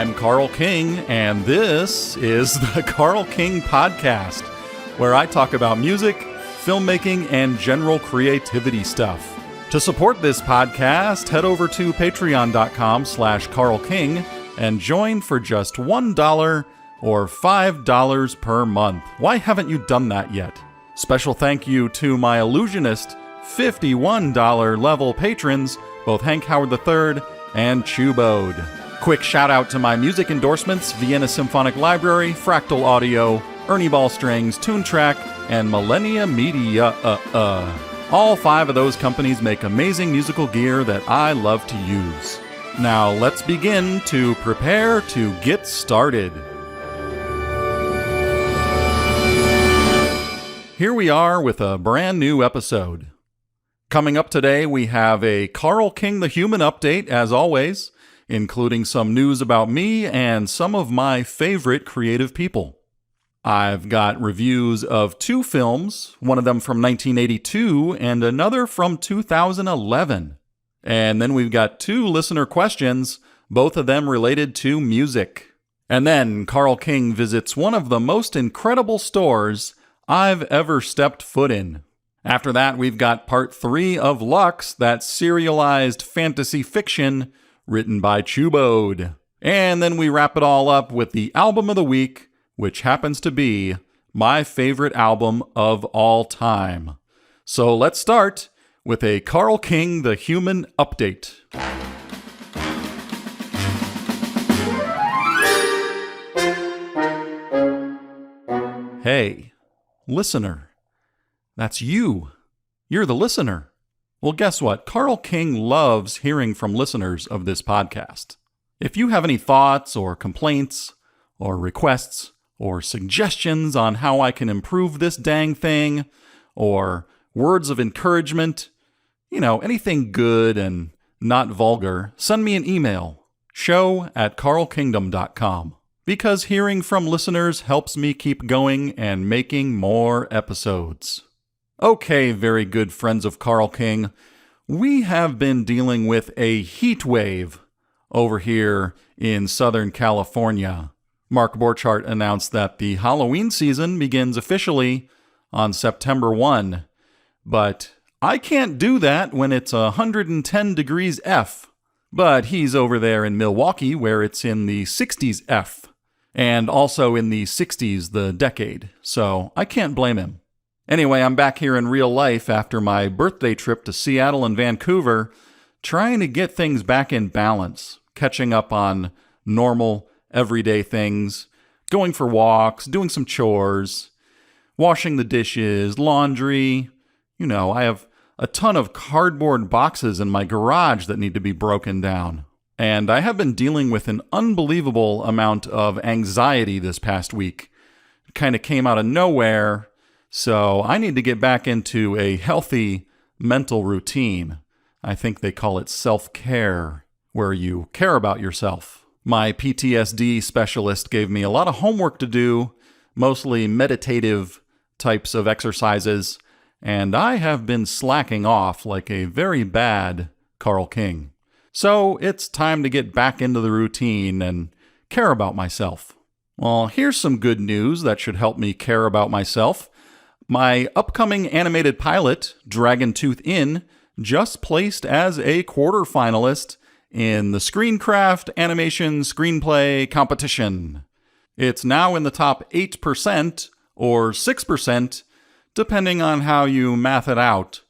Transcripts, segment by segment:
I'm Carl King, and this is the Carl King Podcast, where I talk about music, filmmaking, and general creativity stuff. To support this podcast, head over to patreon.com/carlking and join for just $1 or $5 per month. Why haven't you done that yet? Special thank you to my Illusionist $51 level patrons, both Hank Howard III and Chewbode. Quick shout out to my music endorsements, Vienna Symphonic Library, Fractal Audio, Ernie Ball Strings, Toontrack, and Millennia Media. All 5 of those companies make amazing musical gear that I love to use. Now let's begin to prepare to get started. Here we are with a brand new episode. Coming up today, we have a Carl King the Human update, as always, including some news about me and some of my favorite creative people. I've got reviews of 2 films, one of them from 1982 and another from 2011. And then we've got 2 listener questions, both of them related to music. And then Carl King visits one of the most incredible stores I've ever stepped foot in. After that, we've got part 3 of Lux, that serialized fantasy fiction written by Chewbode. And then we wrap it all up with the album of the week, which happens to be my favorite album of all time. So let's start with a Carl King the Human update. Hey, listener. That's you. You're the listener. Well, guess what? Carl King loves hearing from listeners of this podcast. If you have any thoughts or complaints or requests or suggestions on how I can improve this dang thing, or words of encouragement, anything good and not vulgar, send me an email, show@carlkingdom.com. Because hearing from listeners helps me keep going and making more episodes. Okay, very good friends of Carl King. We have been dealing with a heat wave over here in Southern California. Mark Borchardt announced that the Halloween season begins officially on September 1. But I can't do that when it's 110 degrees F. But he's over there in Milwaukee where it's in the 60s F. And also in the 60s the decade. So I can't blame him. Anyway, I'm back here in real life after my birthday trip to Seattle and Vancouver, trying to get things back in balance, catching up on normal, everyday things, going for walks, doing some chores, washing the dishes, laundry. I have a ton of cardboard boxes in my garage that need to be broken down. And I have been dealing with an unbelievable amount of anxiety this past week. It kind of came out of nowhere. So I need to get back into a healthy mental routine. I think they call it self-care, where you care about yourself. My PTSD specialist gave me a lot of homework to do, mostly meditative types of exercises, and I have been slacking off like a very bad Carl King. So it's time to get back into the routine and care about myself. Well, here's some good news that should help me care about myself. My upcoming animated pilot, Dragon Tooth Inn, just placed as a quarterfinalist in the Screencraft Animation Screenplay Competition. It's now in the top 8% or 6%, depending on how you math it out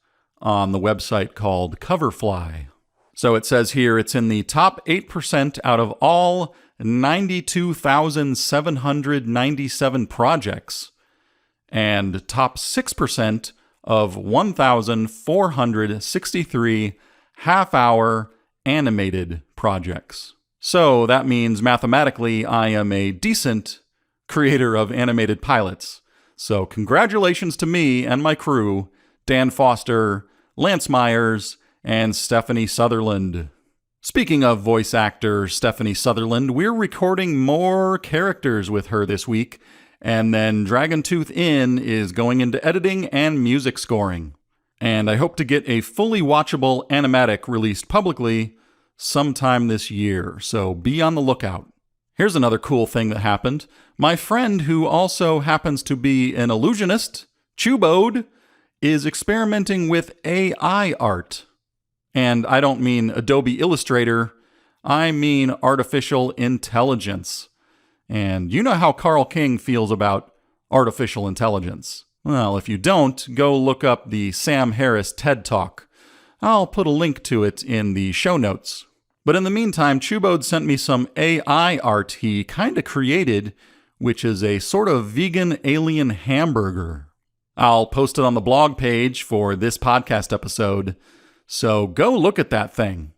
on the website called Coverfly. So it says here it's in the top 8% out of all 92,797 projects, and top 6% of 1,463 half-hour animated projects. So that means mathematically I am a decent creator of animated pilots. So congratulations to me and my crew, Dan Foster, Lance Myers, and Stephanie Sutherland. Speaking of voice actor Stephanie Sutherland, we're recording more characters with her this week, and then Dragon Tooth Inn is going into editing and music scoring. And I hope to get a fully watchable animatic released publicly sometime this year, so be on the lookout. Here's another cool thing that happened. My friend, who also happens to be an illusionist, Chewbode, is experimenting with AI art. And I don't mean Adobe Illustrator, I mean artificial intelligence. And you know how Carl King feels about artificial intelligence. Well, if you don't, go look up the Sam Harris TED Talk. I'll put a link to it in the show notes. But in the meantime, Chewbode sent me some AI art he kinda created, which is a sort of vegan alien hamburger. I'll post it on the blog page for this podcast episode, so go look at that thing.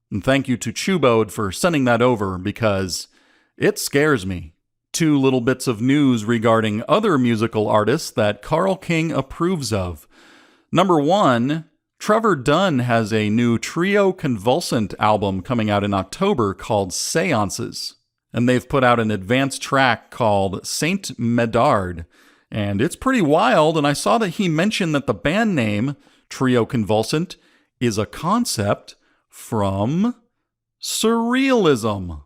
And thank you to Chewbode for sending that over, because it scares me. 2 little bits of news regarding other musical artists that Carl King approves of. Number 1, Trevor Dunn has a new trio convulsant album coming out in October called Seances. And they've put out an advanced track called Saint Medard. And it's pretty wild, and I saw that he mentioned that the band name, Trio Convulsant, is a concept from surrealism.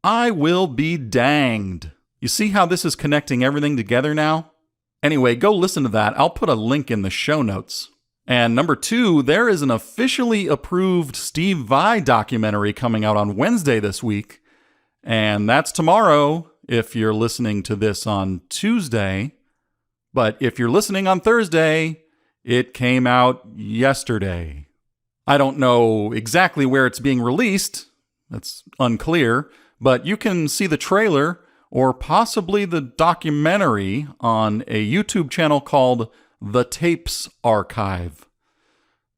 I will be danged. You see how this is connecting everything together now? Anyway, go listen to that. I'll put a link in the show notes. And number 2, there is an officially approved Steve Vai documentary coming out on Wednesday this week. And that's tomorrow if you're listening to this on Tuesday. But if you're listening on Thursday, it came out yesterday. I don't know exactly where it's being released. That's unclear. But you can see the trailer or possibly the documentary on a YouTube channel called The Tapes Archive.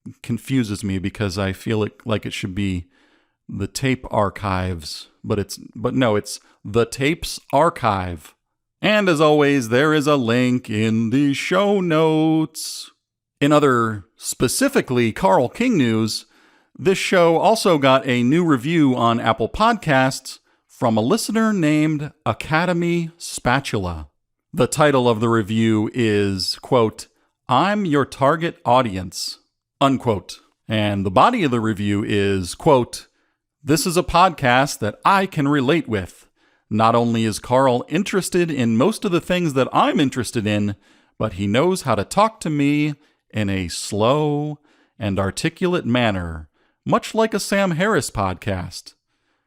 It confuses me because I feel like it should be The Tape Archives, but no, it's The Tapes Archive. And as always, there is a link in the show notes. In other specifically Carl King news, this show also got a new review on Apple Podcasts from a listener named Academy Spatula. The title of the review is, quote, "I'm your target audience," unquote. And the body of the review is, quote, "This is a podcast that I can relate with. Not only is Carl interested in most of the things that I'm interested in, but he knows how to talk to me in a slow and articulate manner, much like a Sam Harris podcast.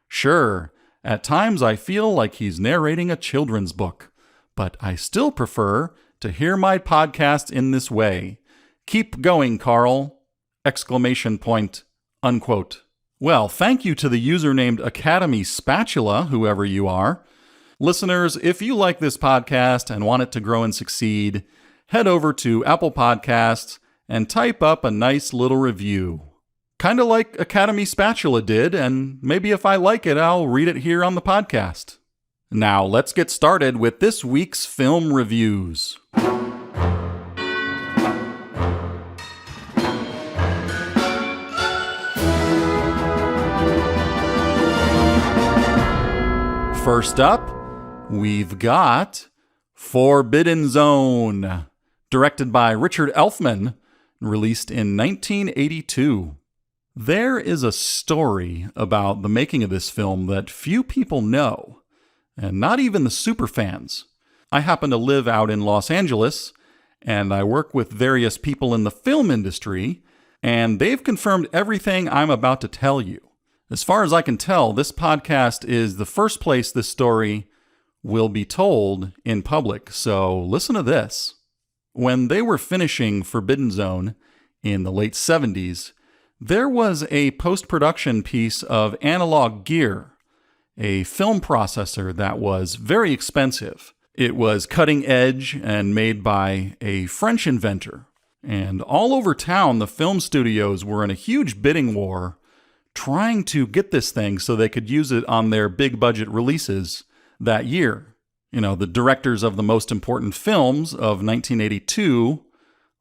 Sure, at times I feel like he's narrating a children's book, but I still prefer to hear my podcast in this way. Keep going, Carl! Exclamation point, unquote. Well, thank you to the user named Academy Spatula, whoever you are. Listeners, if you like this podcast and want it to grow and succeed, head over to Apple Podcasts and type up a nice little review. Kind of like Academy Spatula did, and maybe if I like it, I'll read it here on the podcast. Now, let's get started with this week's film reviews. First up, we've got Forbidden Zone, directed by Richard Elfman, released in 1982. There is a story about the making of this film that few people know, and not even the superfans. I happen to live out in Los Angeles, and I work with various people in the film industry, and they've confirmed everything I'm about to tell you. As far as I can tell, this podcast is the first place this story will be told in public, so listen to this. When they were finishing Forbidden Zone in the late 70s, there was a post-production piece of analog gear, a film processor that was very expensive. It was cutting edge and made by a French inventor. And all over town, the film studios were in a huge bidding war trying to get this thing so they could use it on their big budget releases that year. You know, the directors of the most important films of 1982,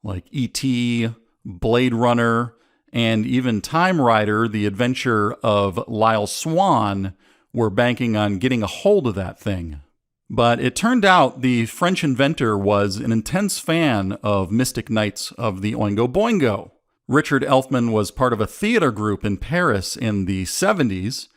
like E.T., Blade Runner, and even Time Rider, The Adventure of Lyle Swan, were banking on getting a hold of that thing. But it turned out the French inventor was an intense fan of Mystic Knights of the Oingo Boingo. Richard Elfman was part of a theater group in Paris in the 70s,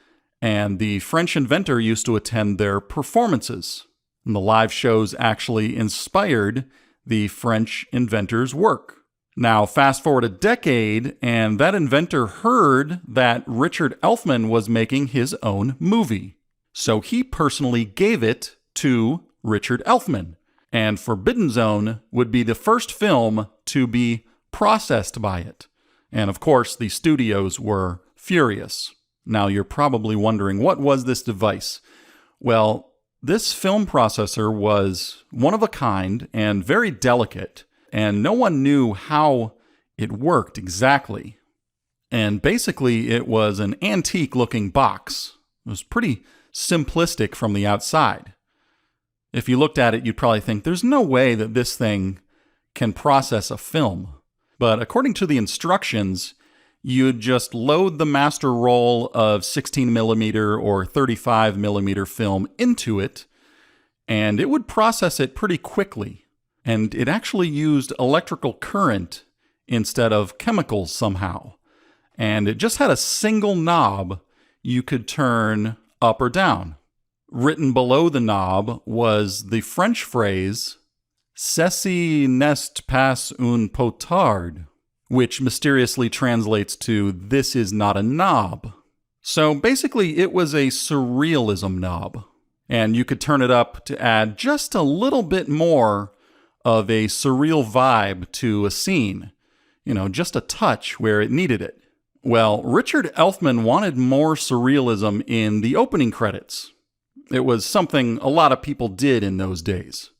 and the French inventor used to attend their performances. And the live shows actually inspired the French inventor's work. Now, fast forward a decade, and that inventor heard that Richard Elfman was making his own movie. So he personally gave it to Richard Elfman. And Forbidden Zone would be the first film to be processed by it. And of course, the studios were furious. Now, you're probably wondering, what was this device? Well, this film processor was one of a kind and very delicate, and no one knew how it worked exactly. And basically, it was an antique-looking box. It was pretty simplistic from the outside. If you looked at it, you'd probably think, there's no way that this thing can process a film. But according to the instructions, you'd just load the master roll of 16mm or 35mm film into it, and it would process it pretty quickly. And it actually used electrical current instead of chemicals somehow. And it just had a single knob you could turn up or down. Written below the knob was the French phrase, "Ceci n'est pas un potard," which mysteriously translates to, "This is not a knob." So basically, it was a surrealism knob. And you could turn it up to add just a little bit more of a surreal vibe to a scene. Just a touch where it needed it. Well, Richard Elfman wanted more surrealism in the opening credits. It was something a lot of people did in those days.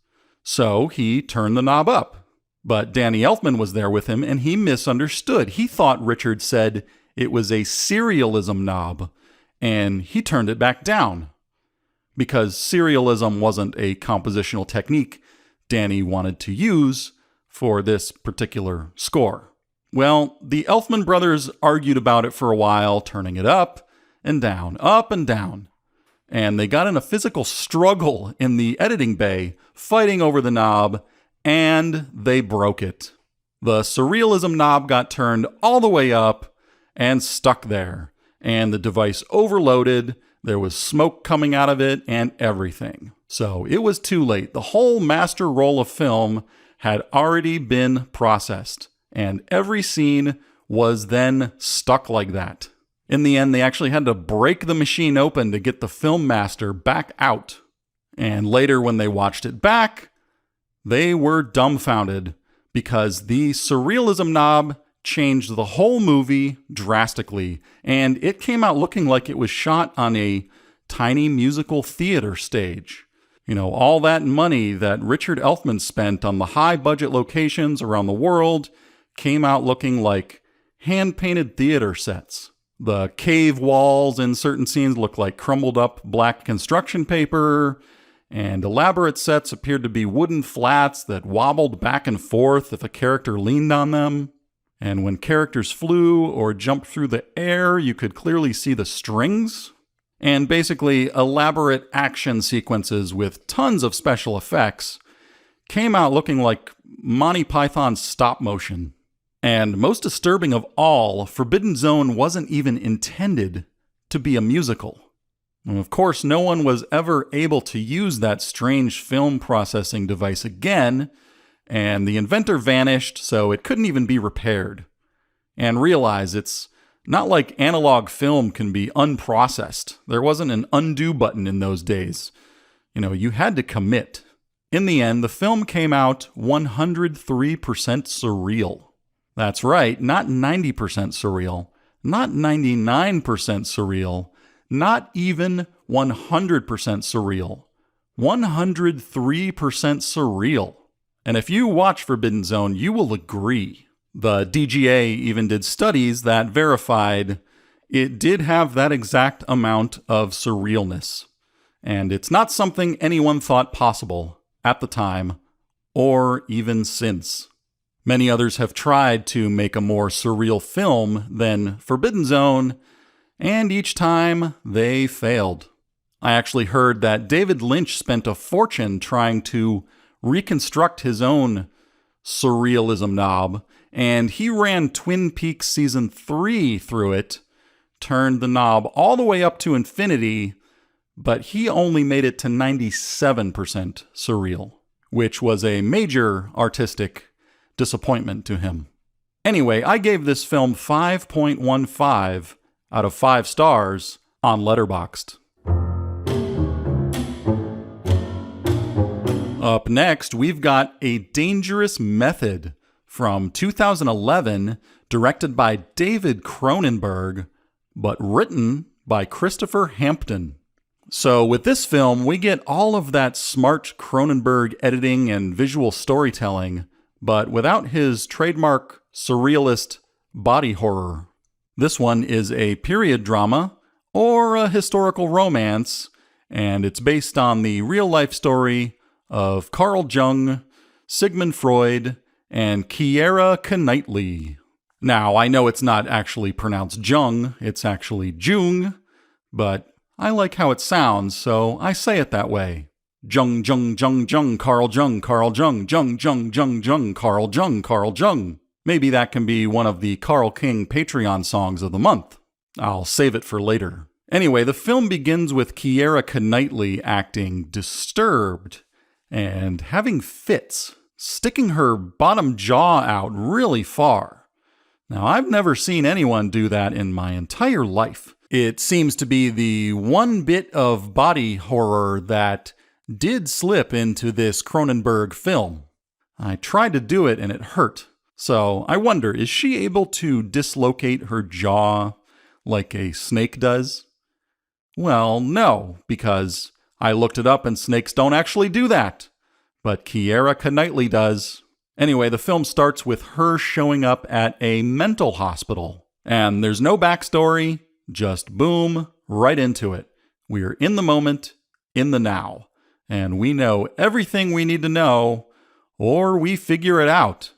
So he turned the knob up. But Danny Elfman was there with him, and he misunderstood. He thought Richard said it was a serialism knob, and he turned it back down. Because serialism wasn't a compositional technique Danny wanted to use for this particular score. Well, the Elfman brothers argued about it for a while, turning it up and down, up and down. And they got in a physical struggle in the editing bay, fighting over the knob, and they broke it. The surrealism knob got turned all the way up and stuck there. And the device overloaded, there was smoke coming out of it, and everything. So it was too late. The whole master roll of film had already been processed, and every scene was then stuck like that. In the end, they actually had to break the machine open to get the film master back out. And later, when they watched it back, they were dumbfounded because the surrealism knob changed the whole movie drastically, and it came out looking like it was shot on a tiny musical theater stage. All that money that Richard Elfman spent on the high-budget locations around the world came out looking like hand-painted theater sets. The cave walls in certain scenes looked like crumbled up black construction paper, and elaborate sets appeared to be wooden flats that wobbled back and forth if a character leaned on them. And when characters flew or jumped through the air, you could clearly see the strings. And basically, elaborate action sequences with tons of special effects came out looking like Monty Python's stop motion. And most disturbing of all, Forbidden Zone wasn't even intended to be a musical. And of course, no one was ever able to use that strange film processing device again, and the inventor vanished, so it couldn't even be repaired. And realize it's not like analog film can be unprocessed. There wasn't an undo button in those days. You had to commit. In the end, the film came out 103% surreal. That's right, not 90% surreal, not 99% surreal, not even 100% surreal. 103% surreal. And if you watch Forbidden Zone, you will agree. The DGA even did studies that verified it did have that exact amount of surrealness. And it's not something anyone thought possible at the time, or even since. Many others have tried to make a more surreal film than Forbidden Zone, and each time they failed. I actually heard that David Lynch spent a fortune trying to reconstruct his own surrealism knob, and he ran Twin Peaks Season 3 through it turned the knob all the way up to infinity, but he only made it to 97% surreal, which was a major artistic disappointment to him. Anyway, I gave this film 5.15 out of 5 stars on Letterboxd. Up next, we've got A Dangerous Method from 2011, directed by David Cronenberg, but written by Christopher Hampton. So with this film, we get all of that smart Cronenberg editing and visual storytelling, but without his trademark surrealist body horror. This one is a period drama or a historical romance, and it's based on the real-life story of Carl Jung, Sigmund Freud, and Keira Knightley. Now, I know it's not actually pronounced Jung, it's actually Jung, but I like how it sounds, so I say it that way. Jung, Jung, Jung, Jung, Carl Jung, Carl Jung, Jung, Jung, Jung, Jung, Carl Jung, Carl Jung. Maybe that can be one of the Carl King Patreon songs of the month. I'll save it for later. Anyway, the film begins with Keira Knightley acting disturbed and having fits, sticking her bottom jaw out really far. Now, I've never seen anyone do that in my entire life. It seems to be the one bit of body horror that did slip into this Cronenberg film. I tried to do it and it hurt. So I wonder, is she able to dislocate her jaw like a snake does? Well, no, because I looked it up and snakes don't actually do that. But Keira Knightley does. Anyway, the film starts with her showing up at a mental hospital. And there's no backstory, just boom, right into it. We are in the moment, in the now. And we know everything we need to know, or we figure it out.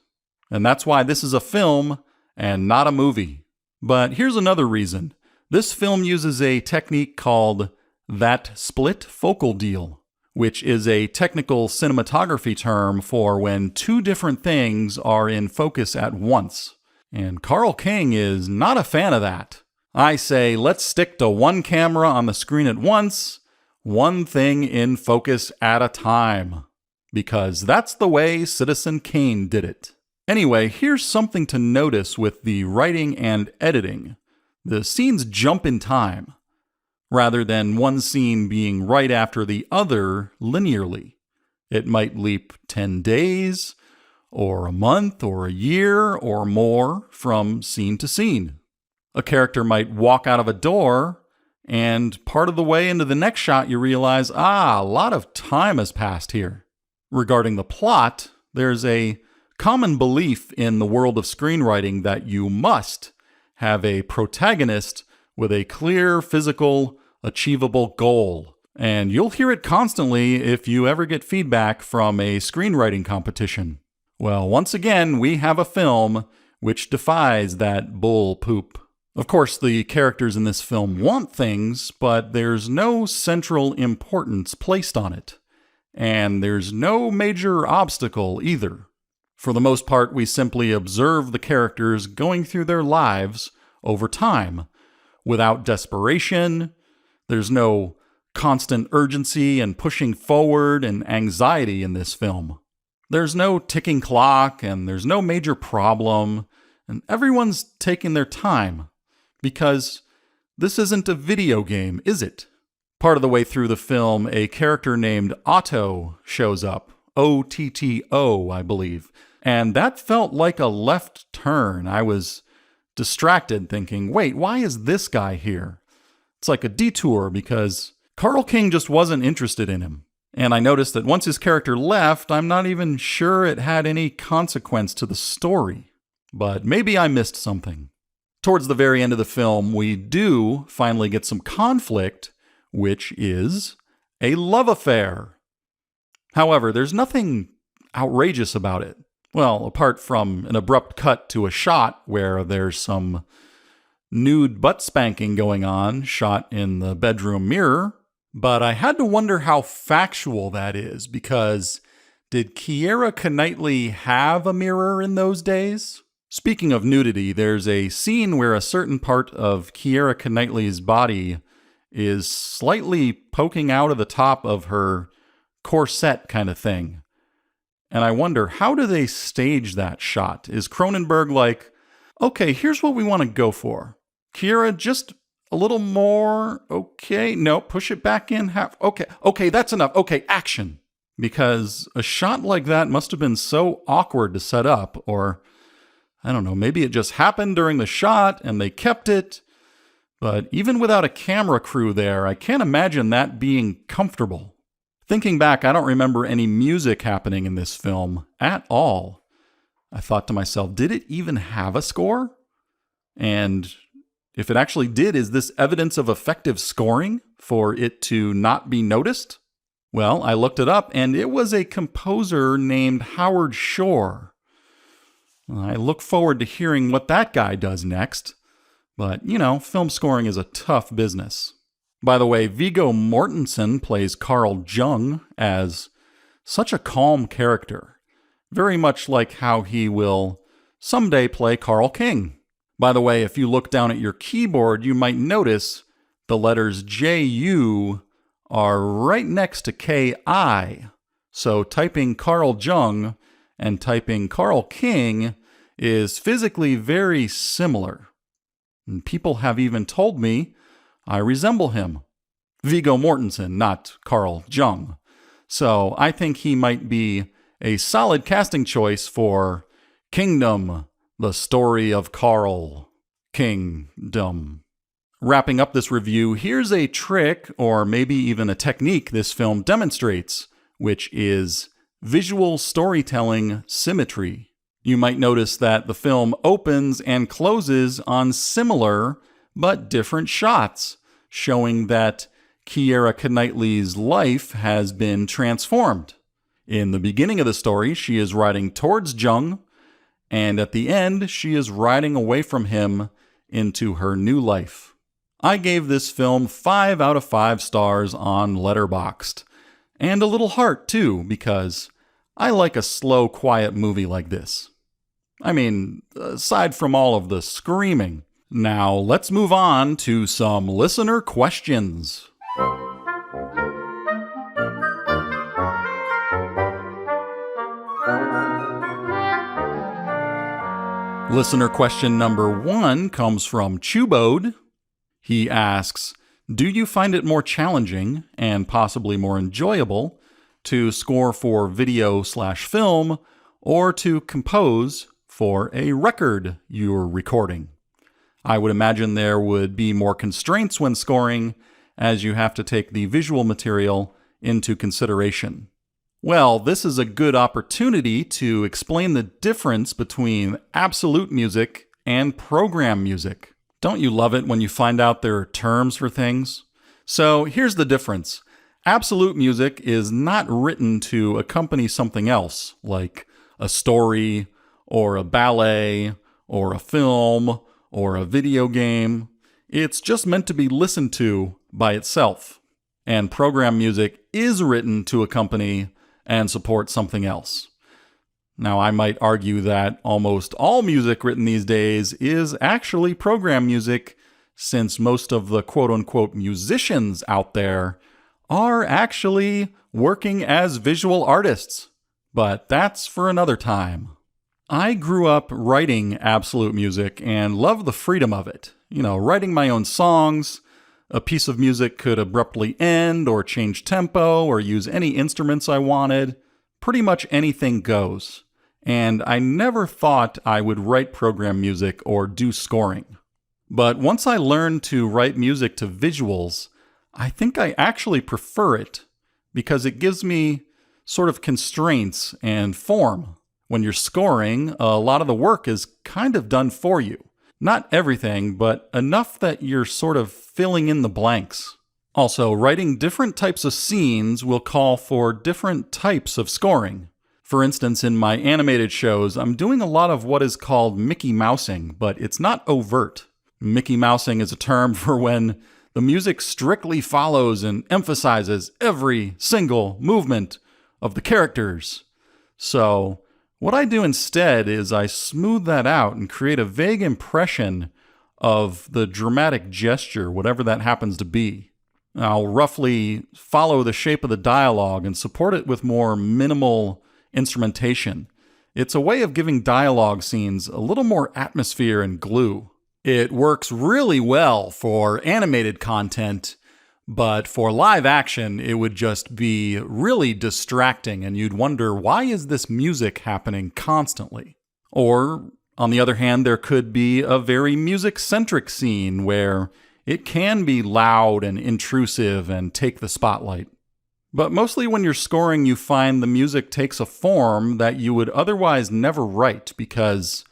And that's why this is a film and not a movie. But here's another reason. This film uses a technique called that split focal deal, which is a technical cinematography term for when two different things are in focus at once. And Carl King is not a fan of that. I say, let's stick to one camera on the screen at once, one thing in focus at a time. Because that's the way Citizen Kane did it. Anyway, here's something to notice with the writing and editing. The scenes jump in time, rather than one scene being right after the other linearly. It might leap 10 days, or a month, or a year, or more from scene to scene. A character might walk out of a door, and part of the way into the next shot you realize, a lot of time has passed here. Regarding the plot, there's a common belief in the world of screenwriting that you must have a protagonist with a clear, physical, achievable goal. And you'll hear it constantly if you ever get feedback from a screenwriting competition. Well, once again, we have a film which defies that bull poop. Of course, the characters in this film want things, but there's no central importance placed on it. And there's no major obstacle either. For the most part, we simply observe the characters going through their lives over time, without desperation. There's no constant urgency and pushing forward and anxiety in this film. There's no ticking clock, and there's no major problem, and everyone's taking their time, because this isn't a video game, is it? Part of the way through the film, a character named Otto shows up. O-T-T-O, I believe. And that felt like a left turn. I was distracted thinking, wait, why is this guy here? It's like a detour because Carl King just wasn't interested in him. And I noticed that once his character left, I'm not even sure it had any consequence to the story. But maybe I missed something. Towards the very end of the film, we do finally get some conflict, which is a love affair. However, there's nothing outrageous about it. Well, apart from an abrupt cut to a shot where there's some nude butt spanking going on, shot in the bedroom mirror. But I had to wonder how factual that is, because did Keira Knightley have a mirror in those days? Speaking of nudity, there's a scene where a certain part of Keira Knightley's body is slightly poking out of the top of her corset kind of thing. And I wonder, how do they stage that shot? Is Cronenberg like, okay, here's what we want to go for. Keira, just a little more. Okay, no, push it back in half. Okay, that's enough. Okay, action. Because a shot like that must have been so awkward to set up, or I don't know, maybe it just happened during the shot and they kept it. But even without a camera crew there, I can't imagine that being comfortable. Thinking back, I don't remember any music happening in this film at all. I thought to myself, did it even have a score? And if it actually did, is this evidence of effective scoring for it to not be noticed? Well, I looked it up, and it was a composer named Howard Shore. I look forward to hearing what that guy does next. But, film scoring is a tough business. By the way, Viggo Mortensen plays Carl Jung as such a calm character, very much like how he will someday play Carl King. By the way, if you look down at your keyboard, you might notice the letters JU are right next to KI. So typing Carl Jung and typing Carl King is physically very similar. And people have even told me I resemble him. Viggo Mortensen, not Carl Jung. So I think he might be a solid casting choice for Kingdom, the story of Carl. Kingdom. Wrapping up this review, here's a trick, or maybe even a technique this film demonstrates, which is visual storytelling symmetry. You might notice that the film opens and closes on similar but different shots, showing that Keira Knightley's life has been transformed. In the beginning of the story, she is riding towards Jung, and at the end, she is riding away from him into her new life. I gave this film 5 out of 5 stars on Letterboxd, and a little heart too, because I like a slow, quiet movie like this. I mean, aside from all of the screaming. Now, let's move on to some listener questions. Listener question number 1 comes from Chewbode. He asks, do you find it more challenging and possibly more enjoyable to score for video/film or to compose for a record you're recording? I would imagine there would be more constraints when scoring, as you have to take the visual material into consideration. Well, this is a good opportunity to explain the difference between absolute music and program music. Don't you love it when you find out there are terms for things? So here's the difference. Absolute music is not written to accompany something else, like a story, or a ballet, or a film, or a video game. It's just meant to be listened to by itself. And program music is written to accompany and support something else. Now, I might argue that almost all music written these days is actually program music, since most of the quote-unquote musicians out there are actually working as visual artists. But that's for another time. I grew up writing absolute music and love the freedom of it. Writing my own songs. A piece of music could abruptly end or change tempo or use any instruments I wanted. Pretty much anything goes. And I never thought I would write program music or do scoring. But once I learned to write music to visuals, I think I actually prefer it because it gives me sort of constraints and form. When you're scoring, a lot of the work is kind of done for you. Not everything, but enough that you're sort of filling in the blanks. Also, writing different types of scenes will call for different types of scoring. For instance, in my animated shows, I'm doing a lot of what is called Mickey Mousing, but it's not overt. Mickey Mousing is a term for when the music strictly follows and emphasizes every single movement of the characters. So, What I do instead is I smooth that out and create a vague impression of the dramatic gesture, whatever that happens to be. I'll roughly follow the shape of the dialogue and support it with more minimal instrumentation. It's a way of giving dialogue scenes a little more atmosphere and glue. It works really well for animated content, but for live action, it would just be really distracting and you'd wonder, why is this music happening constantly? Or, on the other hand, there could be a very music-centric scene where it can be loud and intrusive and take the spotlight. But mostly when you're scoring, you find the music takes a form that you would otherwise never write because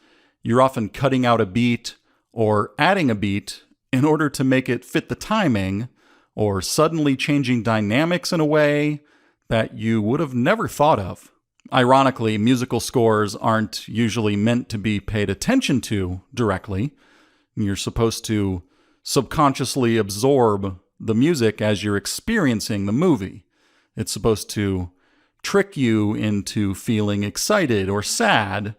you're often cutting out a beat or adding a beat in order to make it fit the timing, or suddenly changing dynamics in a way that you would have never thought of. Ironically, musical scores aren't usually meant to be paid attention to directly. You're supposed to subconsciously absorb the music as you're experiencing the movie. It's supposed to trick you into feeling excited or sad,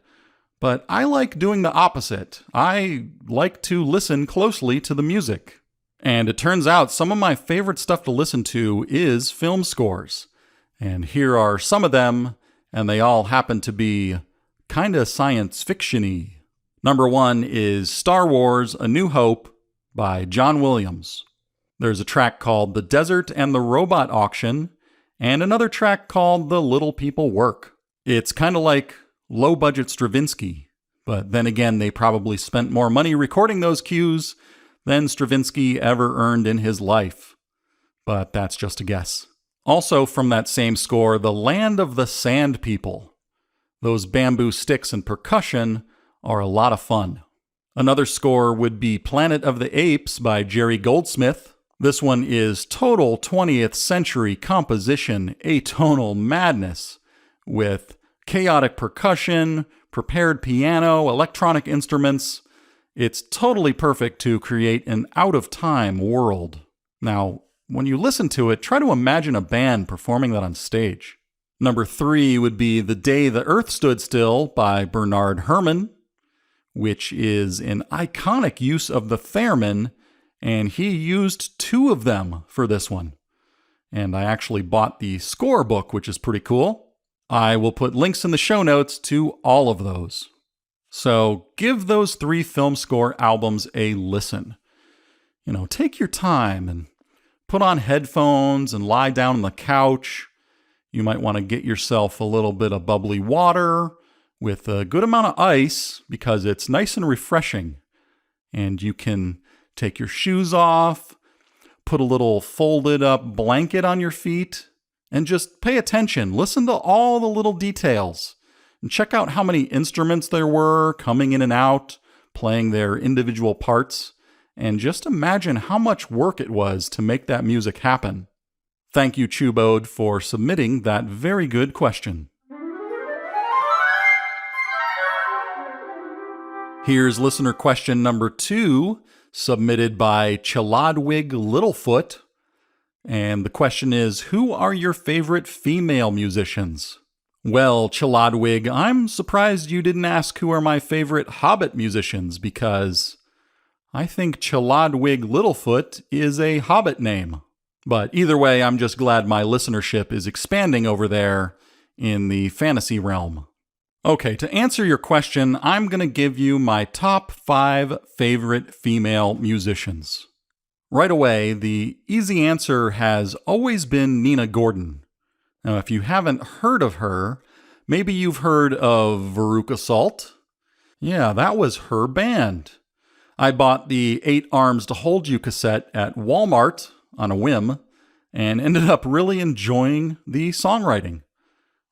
but I like doing the opposite. I like to listen closely to the music. And it turns out some of my favorite stuff to listen to is film scores. And here are some of them, and they all happen to be kinda science fiction-y. Number 1 is Star Wars: A New Hope by John Williams. There's a track called The Desert and the Robot Auction, and another track called The Little People Work. It's kinda like low-budget Stravinsky, but then again, they probably spent more money recording those cues than Stravinsky ever earned in his life. But that's just a guess. Also from that same score, The Land of the Sand People. Those bamboo sticks and percussion are a lot of fun. Another score would be Planet of the Apes by Jerry Goldsmith. This one is total 20th century composition, atonal madness, with chaotic percussion, prepared piano, electronic instruments. It's totally perfect to create an out-of-time world. Now, when you listen to it, try to imagine a band performing that on stage. Number 3 would be The Day the Earth Stood Still by Bernard Herrmann, which is an iconic use of the theremin, and he used 2 of them for this one. And I actually bought the score book, which is pretty cool. I will put links in the show notes to all of those. So give those 3 film score albums a listen. Take your time and put on headphones and lie down on the couch. You might want to get yourself a little bit of bubbly water with a good amount of ice because it's nice and refreshing. And you can take your shoes off, put a little folded up blanket on your feet, and just pay attention. Listen to all the little details. And check out how many instruments there were coming in and out, playing their individual parts, and just imagine how much work it was to make that music happen. Thank you, Chewbode, for submitting that very good question. Here's listener question number 2, submitted by Chilodwig Littlefoot. And the question is, who are your favorite female musicians? Well, Chilodwig, I'm surprised you didn't ask who are my favorite Hobbit musicians, because I think Chilodwig Littlefoot is a Hobbit name. But either way, I'm just glad my listenership is expanding over there in the fantasy realm. Okay, to answer your question, I'm going to give you my top 5 favorite female musicians. Right away, the easy answer has always been Nina Gordon. Now, if you haven't heard of her, maybe you've heard of Veruca Salt. Yeah, that was her band. I bought the 8 Arms to Hold You cassette at Walmart on a whim and ended up really enjoying the songwriting.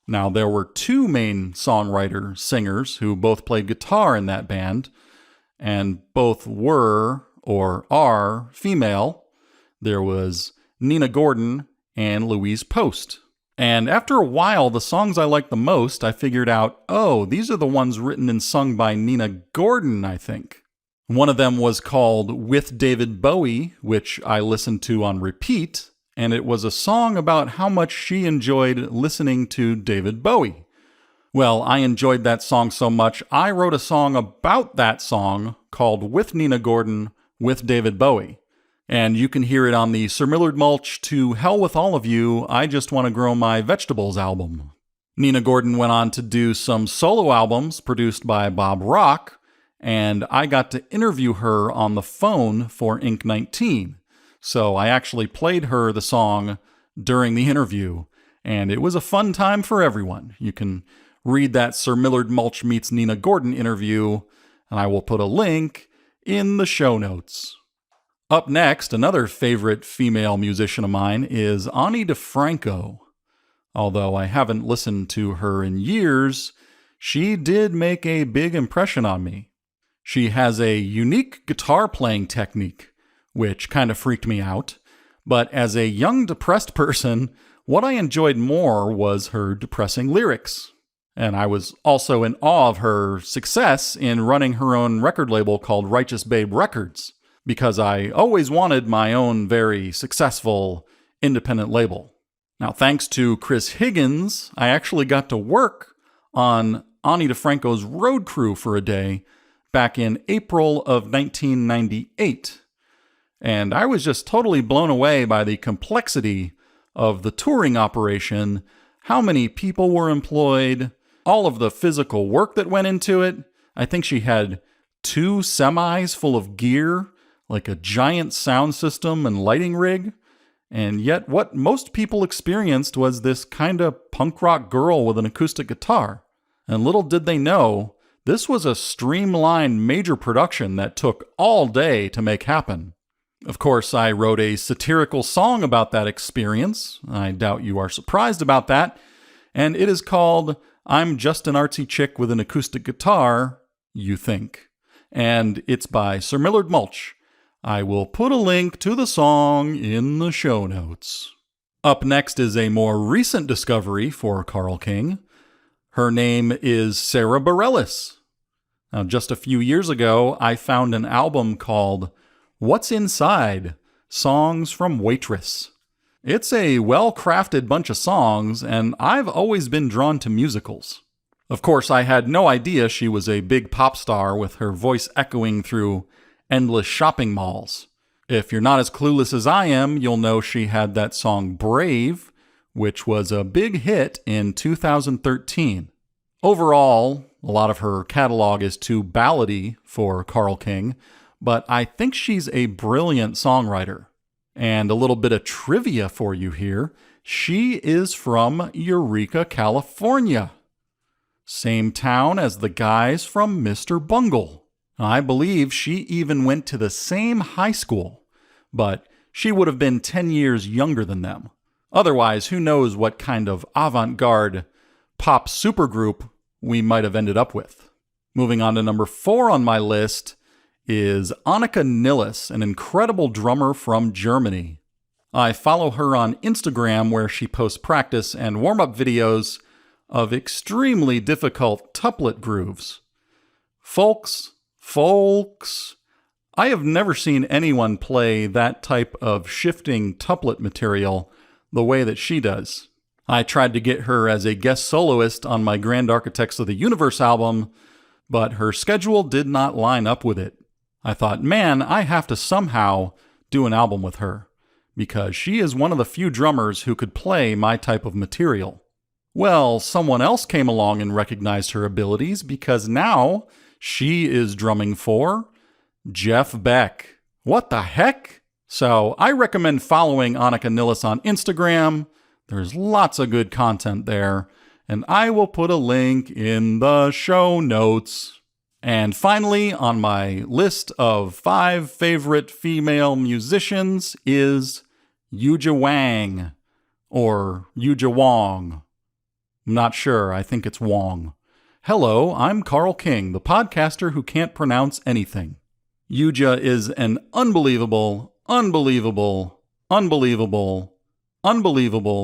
Now, there were 2 main songwriter-singers who both played guitar in that band, and both were, or are, female. There was Nina Gordon and Louise Post. And after a while, the songs I liked the most, I figured out, oh, these are the ones written and sung by Nina Gordon, I think. One of them was called With David Bowie, which I listened to on repeat, and it was a song about how much she enjoyed listening to David Bowie. Well, I enjoyed that song so much, I wrote a song about that song called With Nina Gordon with David Bowie. And you can hear it on the Sir Millard Mulch To Hell With All of You, I Just Want to Grow My Vegetables album. Nina Gordon went on to do some solo albums produced by Bob Rock, and I got to interview her on the phone for Inc. 19. So I actually played her the song during the interview, and it was a fun time for everyone. You can read that Sir Millard Mulch Meets Nina Gordon interview, and I will put a link in the show notes. Up next, another favorite female musician of mine is Ani DeFranco. Although I haven't listened to her in years, she did make a big impression on me. She has a unique guitar playing technique, which kind of freaked me out. But as a young depressed person, what I enjoyed more was her depressing lyrics. And I was also in awe of her success in running her own record label called Righteous Babe Records, because I always wanted my own very successful independent label. Now, thanks to Chris Higgins, I actually got to work on Ani DeFranco's road crew for a day back in April of 1998. And I was just totally blown away by the complexity of the touring operation, how many people were employed, all of the physical work that went into it. I think she had 2 semis full of gear, like a giant sound system and lighting rig. And yet what most people experienced was this kind of punk rock girl with an acoustic guitar. And little did they know, this was a streamlined major production that took all day to make happen. Of course, I wrote a satirical song about that experience. I doubt you are surprised about that. And it is called I'm Just an Artsy Chick with an Acoustic Guitar, You Think. And it's by Sir Millard Mulch. I will put a link to the song in the show notes. Up next is a more recent discovery for Carl King. Her name is Sarah Bareilles. Now, just a few years ago, I found an album called What's Inside? Songs from Waitress. It's a well-crafted bunch of songs, and I've always been drawn to musicals. Of course, I had no idea she was a big pop star with her voice echoing through endless shopping malls. If you're not as clueless as I am, you'll know she had that song Brave, which was a big hit in 2013. Overall, a lot of her catalog is too ballady for Carl King, but I think she's a brilliant songwriter. And a little bit of trivia for you here. She is from Eureka, California. Same town as the guys from Mr. Bungle. I believe she even went to the same high school, but she would have been 10 years younger than them. Otherwise, who knows what kind of avant-garde pop supergroup we might have ended up with. Moving on to number 4 on my list is Annika Nilles, an incredible drummer from Germany. I follow her on Instagram, where she posts practice and warm-up videos of extremely difficult tuplet grooves. Folks, I have never seen anyone play that type of shifting tuplet material the way that she does. I tried to get her as a guest soloist on my Grand Architects of the Universe album, but her schedule did not line up with it. I thought, man, I have to somehow do an album with her, because she is one of the few drummers who could play my type of material. Well, someone else came along and recognized her abilities, because now she is drumming for Jeff Beck. What the heck? So I recommend following Annika Nilles on Instagram. There's lots of good content there, and I will put a link in the show notes. And finally, on my list of 5 favorite female musicians is Yuja Wang, or Yuja Wong. I'm not sure, I think it's Wong. Hello, I'm Carl King, the podcaster who can't pronounce anything. Yuja is an unbelievable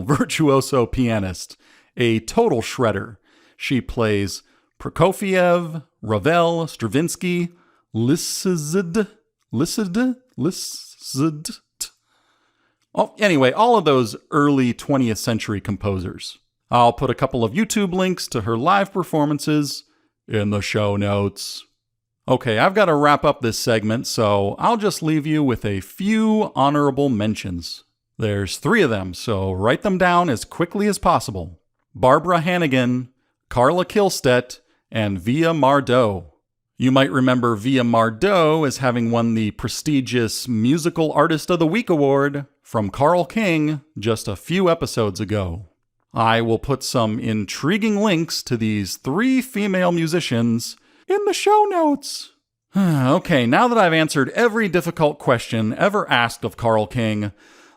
virtuoso pianist, a total shredder. She plays Prokofiev, Ravel, Stravinsky, Liszt. Oh, anyway, all of those early 20th century composers. I'll put a couple of YouTube links to her live performances in the show notes. Okay, I've got to wrap up this segment, so I'll just leave you with a few honorable mentions. There's 3 of them, so write them down as quickly as possible. Barbara Hannigan, Carla Kihlstedt, and Via Mardot. You might remember Via Mardot as having won the prestigious Musical Artist of the Week award from Carl King just a few episodes ago. I will put some intriguing links to these 3 female musicians in the show notes. Okay, now that I've answered every difficult question ever asked of Carl King,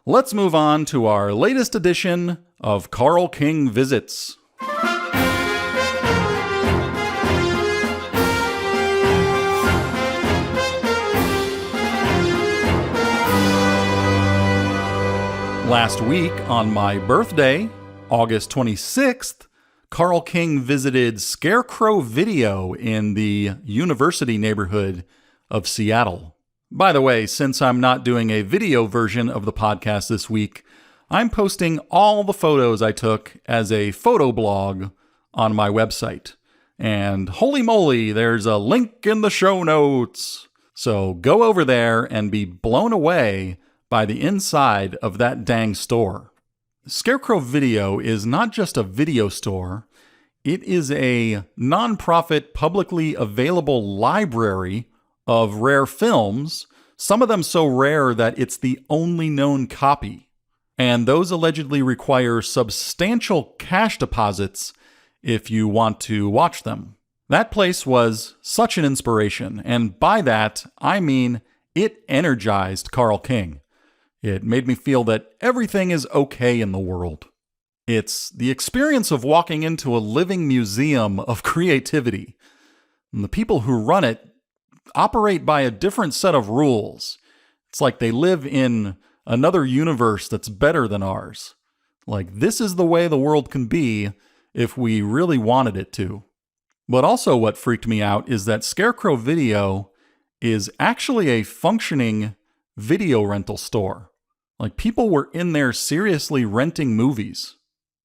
let's move on to our latest edition of Carl King Visits. Last week, on my birthday, August 26th, Carl King visited Scarecrow Video in the University neighborhood of Seattle. By the way, since I'm not doing a video version of the podcast this week, I'm posting all the photos I took as a photo blog on my website. And holy moly, there's a link in the show notes. So go over there and be blown away by the inside of that dang store. Scarecrow Video is not just a video store, it is a nonprofit publicly available library of rare films, some of them so rare that it's the only known copy. And those allegedly require substantial cash deposits if you want to watch them. That place was such an inspiration, and by that, I mean it energized Carl King. It made me feel that everything is okay in the world. It's the experience of walking into a living museum of creativity. And the people who run it operate by a different set of rules. It's like they live in another universe that's better than ours. Like, this is the way the world can be if we really wanted it to. But also what freaked me out is that Scarecrow Video is actually a functioning video rental store. Like, people were in there seriously renting movies.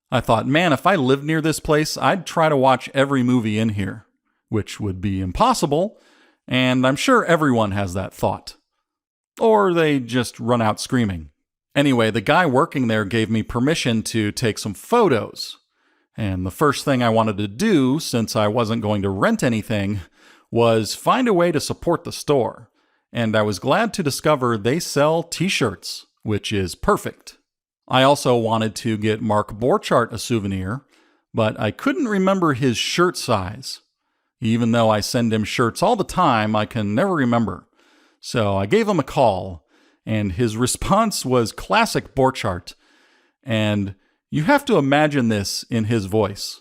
I thought, man, if I lived near this place, I'd try to watch every movie in here, which would be impossible, and I'm sure everyone has that thought. Or they just run out screaming. Anyway, the guy working there gave me permission to take some photos. And the first thing I wanted to do, since I wasn't going to rent anything, was find a way to support the store. And I was glad to discover they sell t-shirts, which is perfect. I also wanted to get Mark Borchardt a souvenir, but I couldn't remember his shirt size. Even though I send him shirts all the time, I can never remember. So I gave him a call, and his response was classic Borchardt. And you have to imagine this in his voice.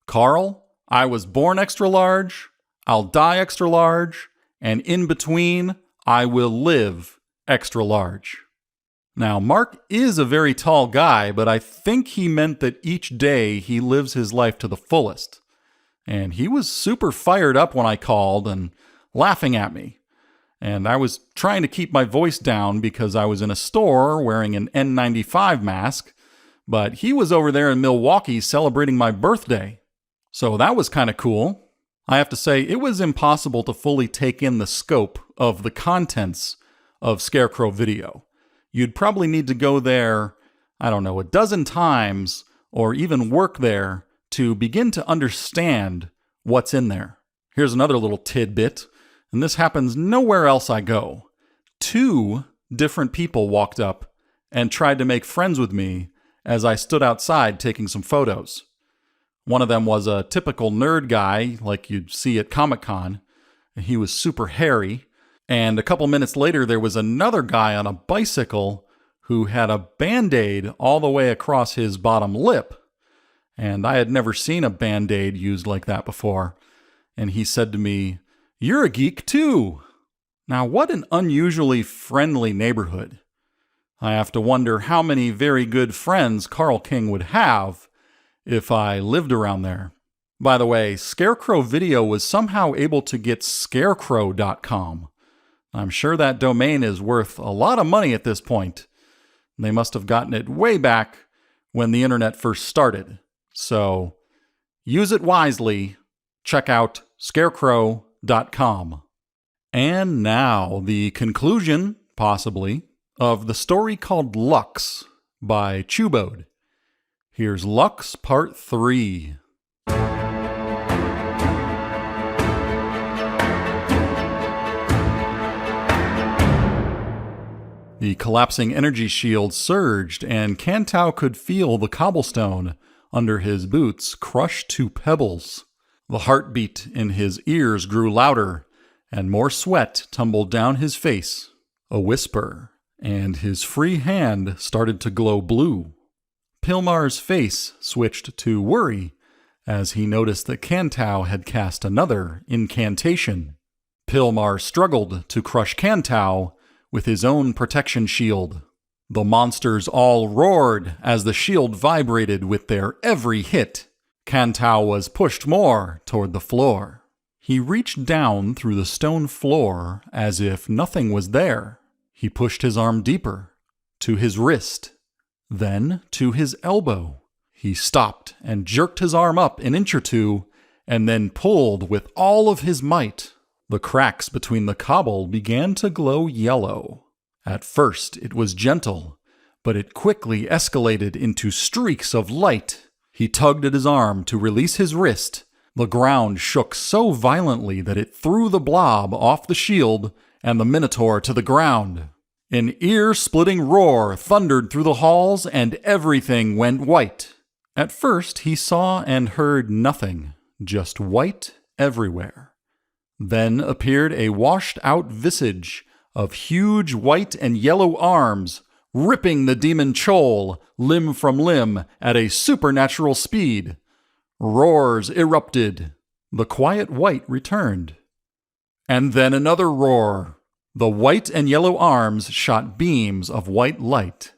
Carl, I was born extra large, I'll die extra large, and in between, I will live extra large. Now, Mark is a very tall guy, but I think he meant that each day he lives his life to the fullest. And he was super fired up when I called and laughing at me. And I was trying to keep my voice down because I was in a store wearing an N95 mask, but he was over there in Milwaukee celebrating my birthday. So that was kind of cool. I have to say, it was impossible to fully take in the scope of the contents of Scarecrow Video. You'd probably need to go there, I don't know, a dozen times or even work there to begin to understand what's in there. Here's another little tidbit, and this happens nowhere else I go. 2 different people walked up and tried to make friends with me as I stood outside taking some photos. One of them was a typical nerd guy like you'd see at Comic-Con. He was super hairy. And a couple minutes later, there was another guy on a bicycle who had a Band-Aid all the way across his bottom lip. And I had never seen a Band-Aid used like that before. And he said to me, "You're a geek too." Now, what an unusually friendly neighborhood. I have to wonder how many very good friends Carl King would have if I lived around there. By the way, Scarecrow Video was somehow able to get scarecrow.com. I'm sure that domain is worth a lot of money at this point. They must have gotten it way back when the internet first started. So use it wisely. Check out Scarecrow.com. And now the conclusion, possibly, of the story called Lux by Chewbode. Here's Lux Part III. The collapsing energy shield surged, and Kantao could feel the cobblestone under his boots crush to pebbles. The heartbeat in his ears grew louder, and more sweat tumbled down his face. A whisper, and his free hand started to glow blue. Pilmar's face switched to worry as he noticed that Kantao had cast another incantation. Pilmar struggled to crush Kantao with his own protection shield. The monsters all roared as the shield vibrated with their every hit. Kantao was pushed more toward the floor. He reached down through the stone floor as if nothing was there. He pushed his arm deeper, to his wrist, then to his elbow. He stopped and jerked his arm up an inch or two, and then pulled with all of his might. The cracks between the cobble began to glow yellow. At first it was gentle, but it quickly escalated into streaks of light. He tugged at his arm to release his wrist. The ground shook so violently that it threw the blob off the shield and the Minotaur to the ground. An ear-splitting roar thundered through the halls, and everything went white. At first he saw and heard nothing, just white everywhere. Then appeared a washed-out visage of huge white and yellow arms, ripping the demon Chol limb from limb at a supernatural speed. Roars erupted. The quiet white returned. And then another roar. The white and yellow arms shot beams of white light.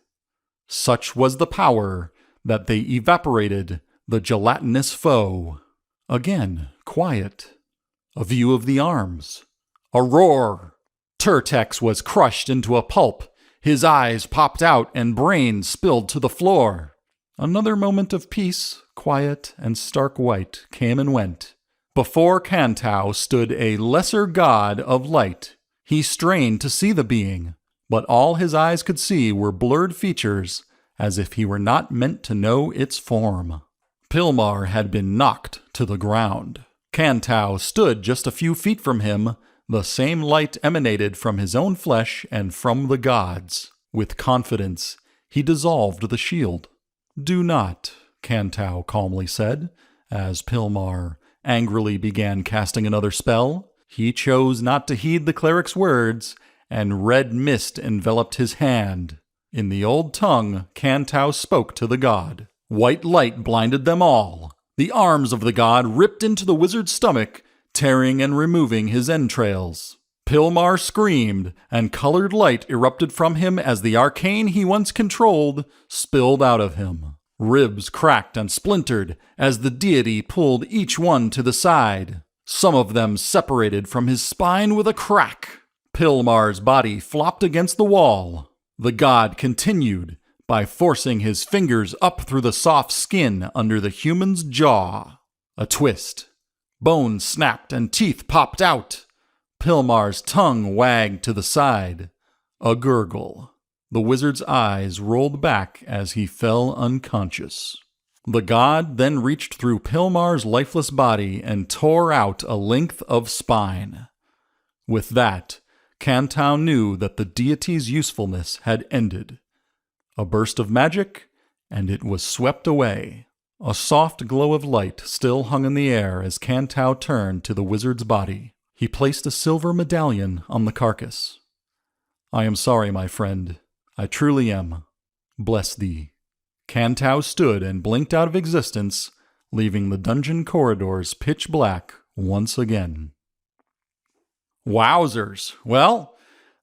Such was the power that they evaporated the gelatinous foe. Again, quiet. A view of the arms. A roar. Turtex was crushed into a pulp. His eyes popped out and brains spilled to the floor. Another moment of peace, quiet and stark white, came and went. Before Kantao stood a lesser god of light. He strained to see the being, but all his eyes could see were blurred features, as if he were not meant to know its form. Pilmar had been knocked to the ground. Kantao stood just a few feet from him. The same light emanated from his own flesh and from the gods. With confidence, he dissolved the shield. "Do not," Kantao calmly said, as Pilmar angrily began casting another spell. He chose not to heed the cleric's words, and red mist enveloped his hand. In the old tongue, Kantao spoke to the god. White light blinded them all. The arms of the god ripped into the wizard's stomach, tearing and removing his entrails. Pilmar screamed, and colored light erupted from him as the arcane he once controlled spilled out of him. Ribs cracked and splintered as the deity pulled each one to the side. Some of them separated from his spine with a crack. Pilmar's body flopped against the wall. The god continued by forcing his fingers up through the soft skin under the human's jaw. A twist. Bone snapped and teeth popped out. Pilmar's tongue wagged to the side. A gurgle. The wizard's eyes rolled back as he fell unconscious. The god then reached through Pilmar's lifeless body and tore out a length of spine. With that, Kantao knew that the deity's usefulness had ended. A burst of magic, and it was swept away. A soft glow of light still hung in the air as Kantao turned to the wizard's body. He placed a silver medallion on the carcass. "I am sorry, my friend. I truly am. Bless thee." Kantao stood and blinked out of existence, leaving the dungeon corridors pitch black once again. Wowzers! Well,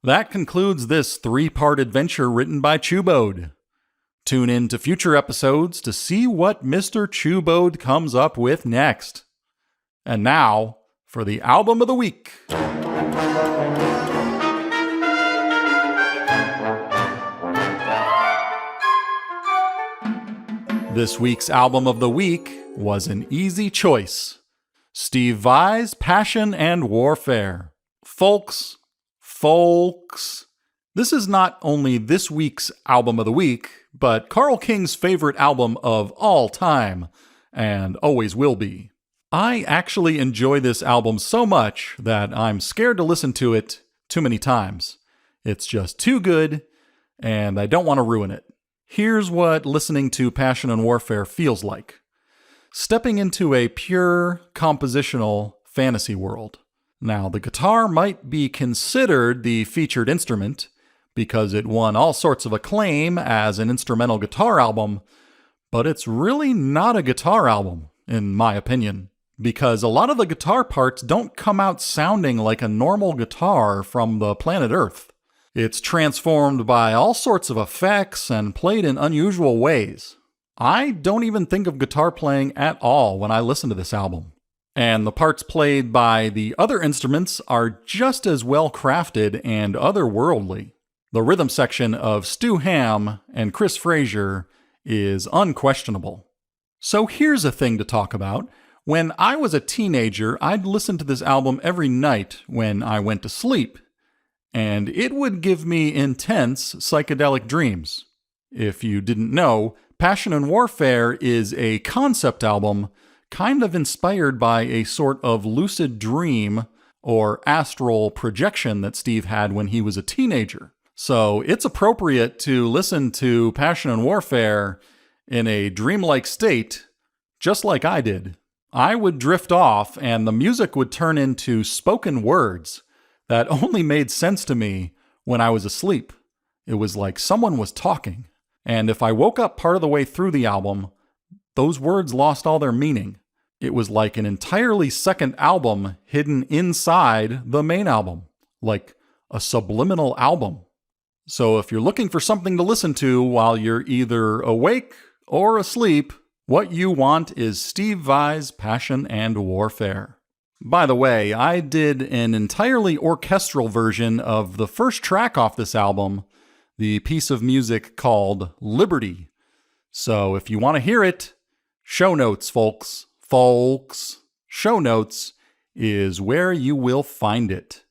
that concludes this 3-part adventure written by Chewbode. Tune in to future episodes to see what Mr. Chewbode comes up with next. And now, for the album of the week. This week's album of the week was an easy choice. Steve Vai's Passion and Warfare. Folks, this is not only this week's album of the week, but Carl King's favorite album of all time, and always will be. I actually enjoy this album so much that I'm scared to listen to it too many times. It's just too good, and I don't want to ruin it. Here's what listening to Passion and Warfare feels like. Stepping into a pure compositional fantasy world. Now, the guitar might be considered the featured instrument because it won all sorts of acclaim as an instrumental guitar album, but it's really not a guitar album, in my opinion, because a lot of the guitar parts don't come out sounding like a normal guitar from the planet Earth. It's transformed by all sorts of effects and played in unusual ways. I don't even think of guitar playing at all when I listen to this album. And the parts played by the other instruments are just as well crafted and otherworldly. The rhythm section of Stu Hamm and Chris Frazier is unquestionable. So here's a thing to talk about. When I was a teenager, I'd listen to this album every night when I went to sleep. And it would give me intense psychedelic dreams. If you didn't know, Passion and Warfare is a concept album kind of inspired by a sort of lucid dream or astral projection that Steve had when he was a teenager. So it's appropriate to listen to Passion and Warfare in a dreamlike state, just like I did. I would drift off and the music would turn into spoken words that only made sense to me when I was asleep. It was like someone was talking. And if I woke up part of the way through the album, those words lost all their meaning. It was like an entirely second album hidden inside the main album, like a subliminal album. So if you're looking for something to listen to while you're either awake or asleep, what you want is Steve Vai's Passion and Warfare. By the way, I did an entirely orchestral version of the first track off this album, the piece of music called Liberty. So if you want to hear it, show notes, folks. Show notes is where you will find it.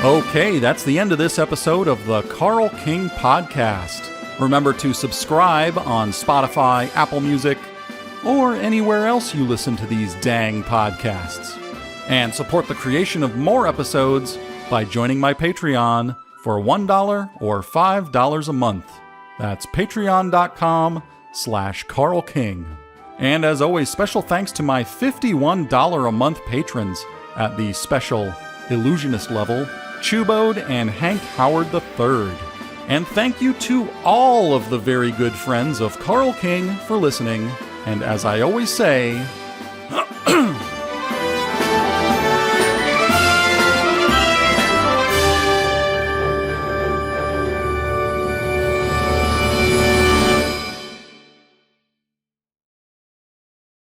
Okay, that's the end of this episode of the Carl King Podcast. Remember to subscribe on Spotify, Apple Music, or anywhere else you listen to these dang podcasts. And support the creation of more episodes by joining my Patreon for $1 or $5 a month. That's patreon.com/Carl King. And as always, special thanks to my $51 a month patrons at the special illusionist level, Chewbode and Hank Howard III. And thank you to all of the very good friends of Carl King for listening. And as I always say,